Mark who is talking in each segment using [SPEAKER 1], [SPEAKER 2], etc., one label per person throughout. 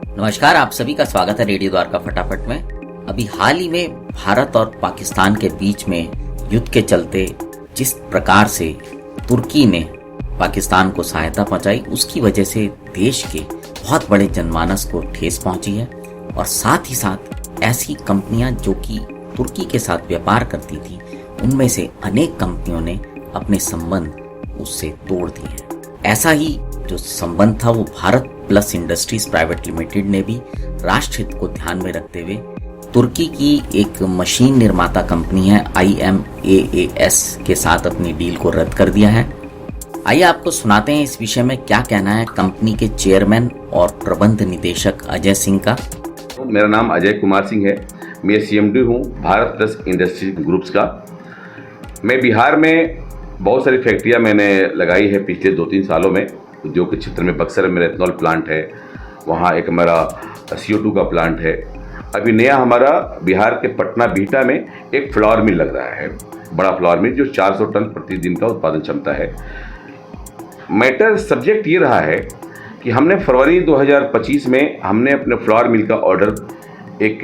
[SPEAKER 1] नमस्कार, आप सभी का स्वागत है रेडियो द्वारका फटाफट में। अभी हाल ही में भारत और पाकिस्तान के बीच में युद्ध के चलते जिस प्रकार से तुर्की ने पाकिस्तान को सहायता पहुंचाई, उसकी वजह से देश के बहुत बड़े जनमानस को ठेस पहुंची है। और साथ ही साथ ऐसी कंपनियां जो कि तुर्की के साथ व्यापार करती थी, उनमें से अनेक कंपनियों ने अपने संबंध उससे तोड़ दिए हैं। ऐसा ही जो संबंध था वो Bharat plus industries private limited ने भी राष्ट्र हित को ध्यान में रखते हुए तुर्की की एक मशीन निर्माता कंपनी है IMAAS के साथ अपनी डील को रद्द कर दिया है। आइए आपको सुनाते हैं इस विषय में क्या कहना है कंपनी के चेयरमैन और प्रबंध निदेशक अजय सिंह का।
[SPEAKER 2] मेरा नाम अजय कुमार सिंह है। मैं CMD हूँ भारत प्लस इंडस्ट्रीज ग्रुप्स का। मैं बिहार में बहुत सारी फैक्ट्रियाँ मैंने लगाई है पिछले 2-3 सालों में। उद्योग के क्षेत्र में बक्सर में मेरा एथनॉल प्लांट है, वहाँ एक हमारा CO2 का प्लांट है। अभी नया हमारा बिहार के पटना बिहटा में एक फ्लावर मिल लग रहा है, बड़ा फ्लावर मिल जो 400 टन प्रतिदिन का उत्पादन क्षमता है। मैटर सब्जेक्ट ये रहा है कि हमने फरवरी 2025 में हमने अपने फ्लावर मिल का ऑर्डर एक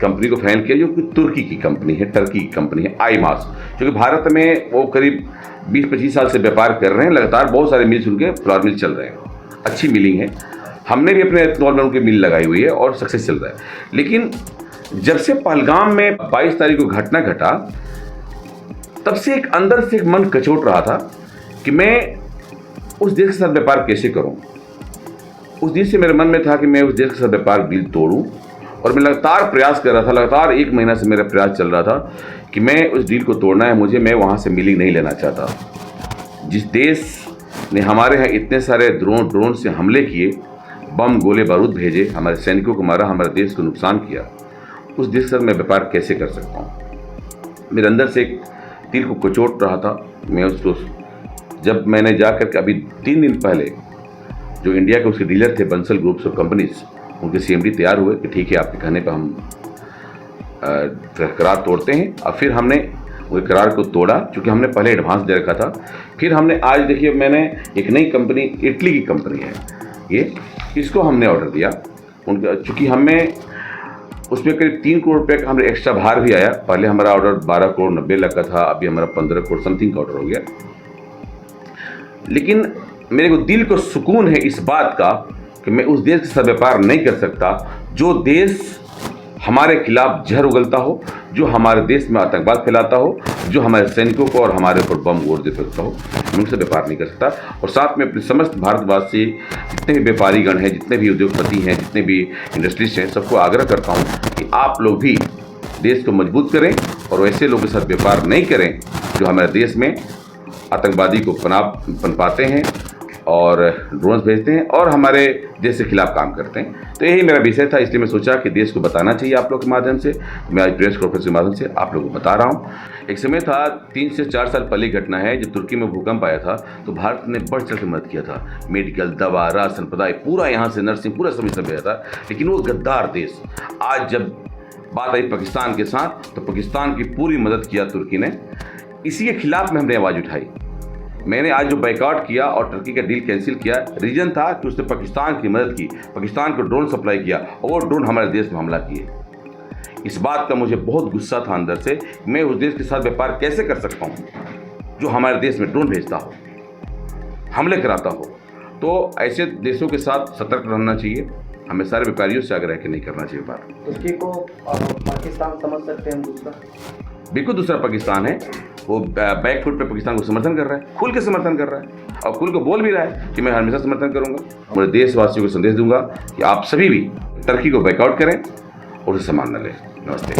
[SPEAKER 2] कंपनी को फाइनल किया जो कि तुर्की की कंपनी है, टर्की की कंपनी है IMAS, जो कि भारत में वो करीब 20-25 साल से व्यापार कर रहे हैं। लगातार बहुत सारे मिल्स उनके फ्लावर मिल चल रहे हैं, अच्छी मिलिंग है। हमने भी अपने एथनॉल में उनकी मिल लगाई हुई है और सक्सेस चल रहा है। लेकिन जब से पहलगाम में 22 तारीख को घटना घटा, तब से एक अंदर से एक मन कचोट रहा था कि मैं उस देश के साथ व्यापार कैसे करूं। उस दिन से मेरे मन में था कि मैं उस देश के साथ व्यापार डील तोड़ूं, और मैं लगातार प्रयास कर रहा था। लगातार 1 महीना से मेरा प्रयास चल रहा था कि मैं उस डील को तोड़ना है मुझे। मैं वहाँ से मिलिंग नहीं लेना चाहता। जिस देश ने हमारे यहाँ इतने सारे ड्रोन से हमले किए, बम गोले बारूद भेजे, हमारे सैनिकों को मारा, हमारे देश को नुकसान किया, उस देश के साथ मैं व्यापार कैसे कर सकता हूँ। मेरे अंदर से एक दिल को कचोट रहा था। मैं उसको जब मैंने जाकर के अभी 3 दिन पहले जो इंडिया के उसके डीलर थे बंसल ग्रुप्स ऑफ कंपनीज, उनके CMD तैयार हुए कि ठीक है आपके कहने पर हम करार तोड़ते हैं। और फिर हमने वो करार को तोड़ा, क्योंकि हमने पहले एडवांस दे रखा था। फिर हमने आज देखिए मैंने एक नई कंपनी, इटली की कंपनी है ये, इसको हमने ऑर्डर दिया उनका, चूँकि हमें उसमें करीब 3 करोड़ रुपये का हमें एक्स्ट्रा भार भी आया। पहले हमारा ऑर्डर 12 करोड़ 90 लाख का था, अभी हमारा 15 करोड़ समथिंग का ऑर्डर हो गया। लेकिन मेरे को दिल को सुकून है इस बात का कि मैं उस देश के साथ व्यापार नहीं कर सकता जो देश हमारे खिलाफ जहर उगलता हो, जो हमारे देश में आतंकवाद फैलाता हो, जो हमारे सैनिकों को और हमारे ऊपर बम गोर दे सकता हो। मैं उनसे व्यापार नहीं कर सकता। और साथ में अपने समस्त भारतवासी जितने भी व्यापारीगण हैं, जितने भी उद्योगपति हैं, जितने भी इंडस्ट्रीज हैं, सबको आग्रह करता हूँ कि आप लोग भी देश को मजबूत करें और वैसे लोगों के साथ व्यापार नहीं करें जो हमारे देश में आतंकवादी को पनपाते हैं और ड्रोन्स भेजते हैं और हमारे देश के खिलाफ काम करते हैं। तो यही मेरा विषय था, इसलिए मैं सोचा कि देश को बताना चाहिए आप लोग के माध्यम से। मैं आज प्रेस कॉन्फ्रेंस के माध्यम से आप लोगों को बता रहा हूँ। एक समय था 3 से 4 साल पहले घटना है, जब तुर्की में भूकंप आया था तो भारत ने बढ़ चढ़ के मदद किया था। मेडिकल, दवा, राशन, पदाई, पूरा यहाँ से नर्सिंग, पूरा समय भेजा था। लेकिन वो गद्दार देश, आज जब बात आई पाकिस्तान के साथ, तो पाकिस्तान की पूरी मदद किया तुर्की ने। इसी के खिलाफ में हमने आवाज़ उठाई। मैंने आज जो बाइकआउट किया और टर्की का डील कैंसिल किया, रीजन था कि उसने पाकिस्तान की मदद की, पाकिस्तान को ड्रोन सप्लाई किया और वो ड्रोन हमारे देश में हमला किए। इस बात का मुझे बहुत गुस्सा था अंदर से। मैं उस देश के साथ व्यापार कैसे कर सकता हूँ जो हमारे देश में ड्रोन भेजता हो, हमले कराता हो। तो ऐसे देशों के साथ सतर्क रहना चाहिए। हमें सारे व्यापारियों से आग्रह कि नहीं करना चाहिए व्यापार।
[SPEAKER 3] तुर्की को पाकिस्तान समझ सकते हैं दूसरा,
[SPEAKER 2] बिल्कुल दूसरा पाकिस्तान है। वो बैक फुट पे पाकिस्तान को समर्थन कर रहा है, खुल के समर्थन कर रहा है और खुल को बोल भी रहा है कि मैं हमेशा समर्थन करूंगा। पूरे देशवासियों को संदेश दूंगा कि आप सभी भी टर्की को बैकआउट करें और उसे सम्मान न लें। नमस्ते।